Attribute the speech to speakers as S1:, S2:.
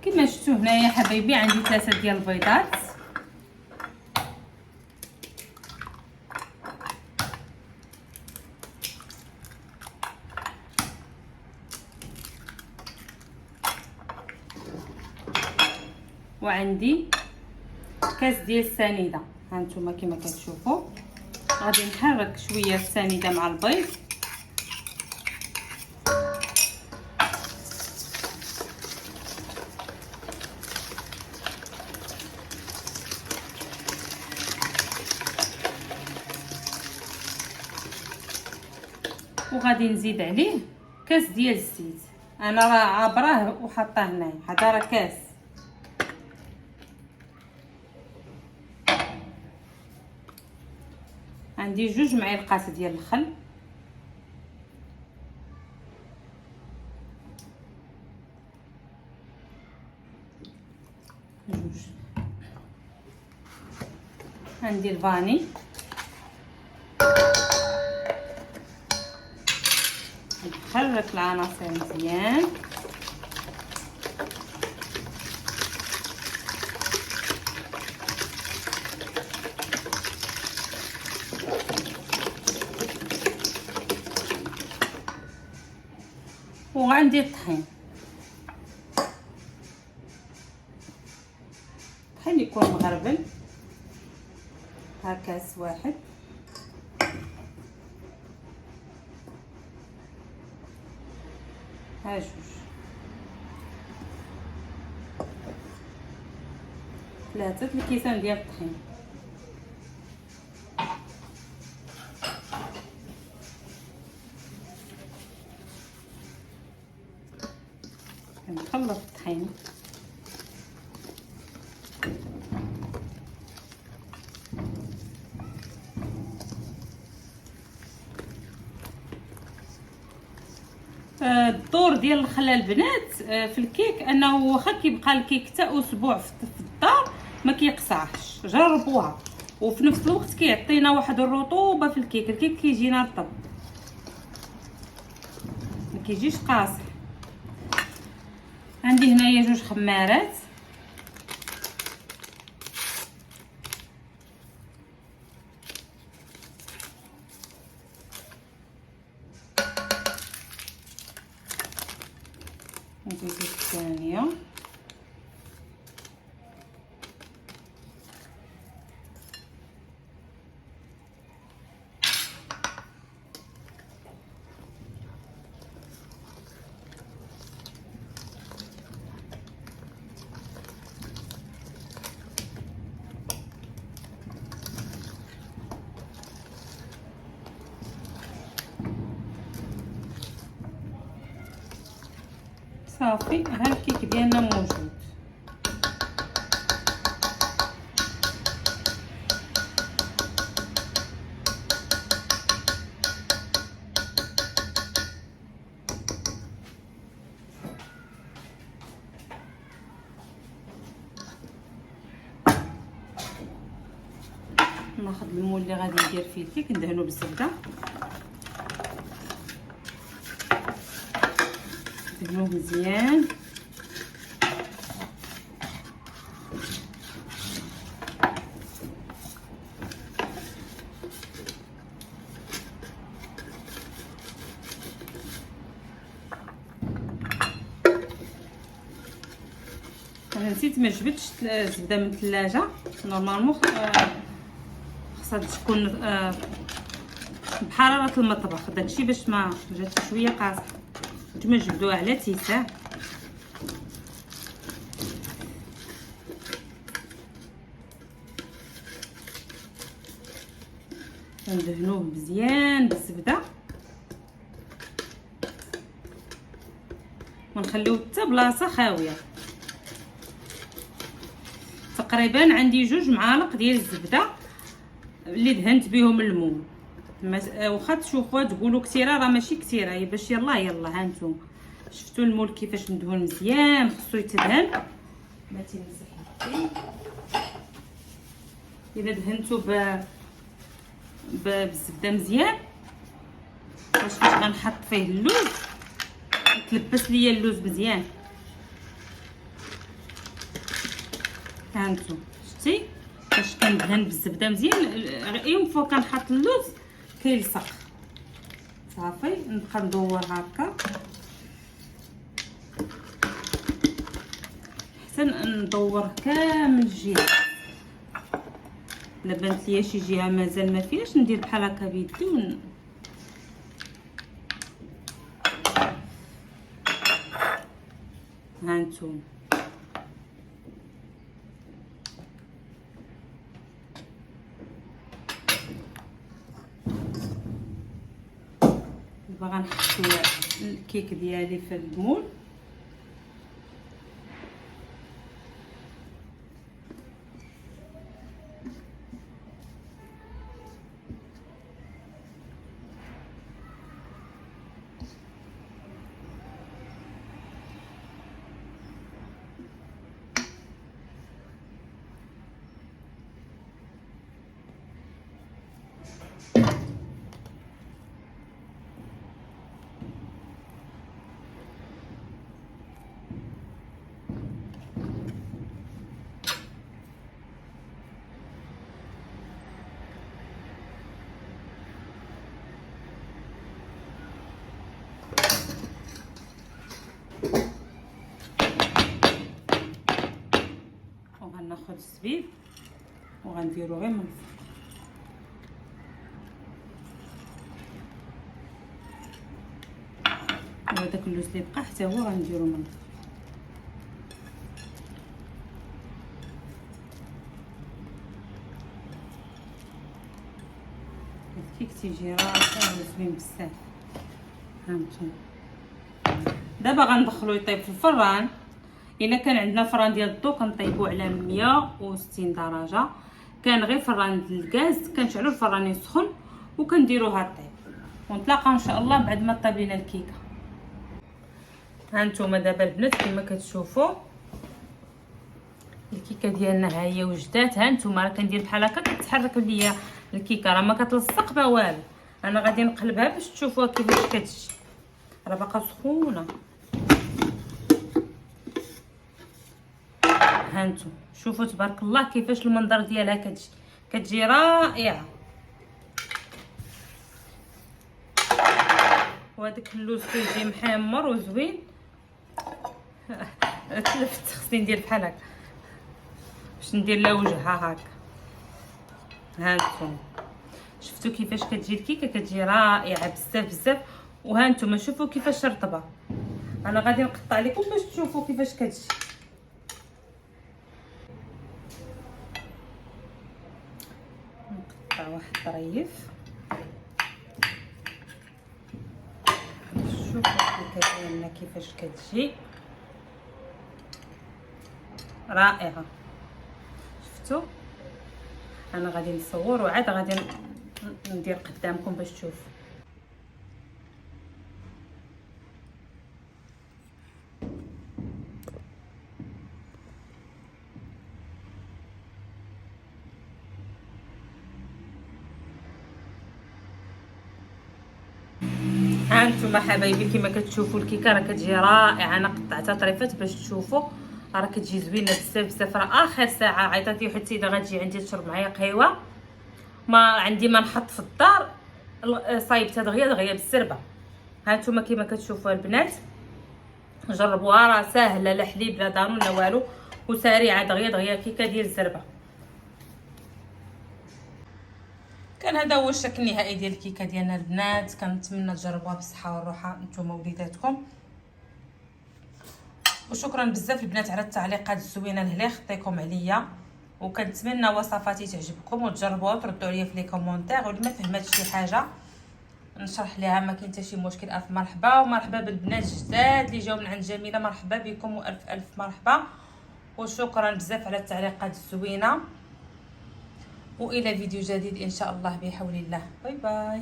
S1: كما شفتوا هنايا حبايبي عندي 3 ديال البيضات. وعندي كاس ديال السنيده. ها نتوما كما كتشوفوا غادي نحرك شويه السنيده مع البيض. وغادي نزيد عليه كاس ديال الزيت. انا راه عابراه وحاطاه هنايا، هذا راه كاس. عندي 2 معالق ديال الخل. عندي الفاني. نحرك العناصر مزيان. وعندي الطحين. الطحين يكون مغربل. ها كاس واحد. ها 2 3 الكيسان ديال الطحين. كنخلط الطحين. الدور ديال الخلة البنات في الكيك انه واخا كيبقى الكيك حتى اسبوع في الدار ما كيقصعش. جربوها. وفي نفس الوقت كيعطينا واحد الرطوبه في الكيك. الكيك كيجينا رطب ما كيجيش قاصح. عندي هنايا 2 خمارات. نزيد الثانيه. صافي. ها الكيك ديالنا موجود. ناخذ المول اللي غادي ندير فيه الكيك ندهنو بالزبده. ندهنوه مزيان. انا نسيت ما جبتش الزبده من الثلاجه. نورمالمون خاصها تكون بحراره المطبخ. داكشي باش ما جاتش شويه قاصحه. نتوما جبدوها على اتساع. ندهنوه مزيان بالزبده ونخليوه حتى بلاصه خاويه. تقريبا عندي 2 معالق ديال الزبده اللي دهنت بهم المول. واخا تشوفوها تقولوا كثيره، راه ماشي كثيره، هي باش يلا ها نتوما شفتوا المول كيفاش مدهون مزيان. خصو يتدهن. ما تيمسح الا دهنتو بالزبده مزيان. باش غنحط فيه اللوز تلبس ليا اللوز مزيان. هانتو شتي فاش كندهن بالزبده مزيان ايون فوا كنحط اللوز كيلصق. صافي نبقى ندور هكا حتى ندور كامل الجهات. الا بانت ليا شي جهه مازال ما فيهاش ندير بحال هكا بيدي هانتوما دابا غنحط الكيك ديالي في المول. وغناخد الزبيب وغنديرو غير من الفوق. وهداك اللوز اللي بقى حتى هو غنديرو من الفوق. الكيك تيجي راسه وزوين بزاف. هانتوما دابا غندخلو يطيب في الفران. الا كان عندنا فران ديال الضو كنطيبو على 160 درجه، كان غير فران ديال الغاز كنشعلو الفران يسخن وكنديروها طيب. ونتلاقاو ان شاء الله بعد ما طيب لينا الكيكه. هانتوما دابا البنات كما كتشوفوا الكيكه ديالنا ها هي وجدات. هانتوما راه كندير بحال هكا كتحرك ليا الكيكه، راه ما كتلصق با والو. انا غادي نقلبها باش تشوفوها كيفاش كتجي، راه باقا سخونه. هانتوما شوفوا تبارك الله كيفاش المنظر ديالها كتجي رائعه. وهذاك اللوز كيجي محمر وزوين. تلفت خصني ندير بحال هكا باش ندير لها وجهها هكا. هانتوما شفتوا كيفاش كتجي الكيكه، كتجي رائعه بزاف بزاف. وهانتوما شوفوا كيفاش رطبه. انا غادي نقطع لكم باش تشوفوا كيفاش كتجي. نقطع واحد الطريف. شوفوا الكيكه ديالنا كيفاش كتجي رائعه. شفتوا انا غادي نصور وعاد غادي ندير قدامكم باش تشوفوا. هانتوما حبايبي كما كتشوفوا الكيكه راه كتجي رائعه. انا قطعتها طريفات باش تشوفوا راه كتجي زوينه بزاف بزاف. راه اخر ساعه عيطات لي واحد السيده غتجي عندي تشرب معايا قهوه، ما عندي ما نحط في الدار، صايبتها دغيا دغيا بالسربه. هانتوما كما كتشوفوا البنات جربوها، راه ساهله، لا حليب لا دانون لا والو، وسريعه دغيا دغيا كيكه ديال الزربه. كان هذا هو الشكل النهائي ديال الكيكه ديالنا البنات. كنتمنى تجربوها بالصحه والراحه نتوما وليداتكم. وشكرا بزاف البنات على التعليقات الزوينه اللي خطيكم عليا، وكنتمنى وصفاتي تعجبكم وتجربوها وتردوا عليا في لي كومونتير. واللي ما فهمتش شي حاجه نشرح ليها ما كاين حتى شي مشكل. الف مرحبا. ومرحبا بالبنات الجداد اللي جاو من عند جميله، مرحبا بكم والف الف مرحبا. وشكرا بزاف على التعليقات الزوينه. والى فيديو جديد ان شاء الله بحول الله. باي باي.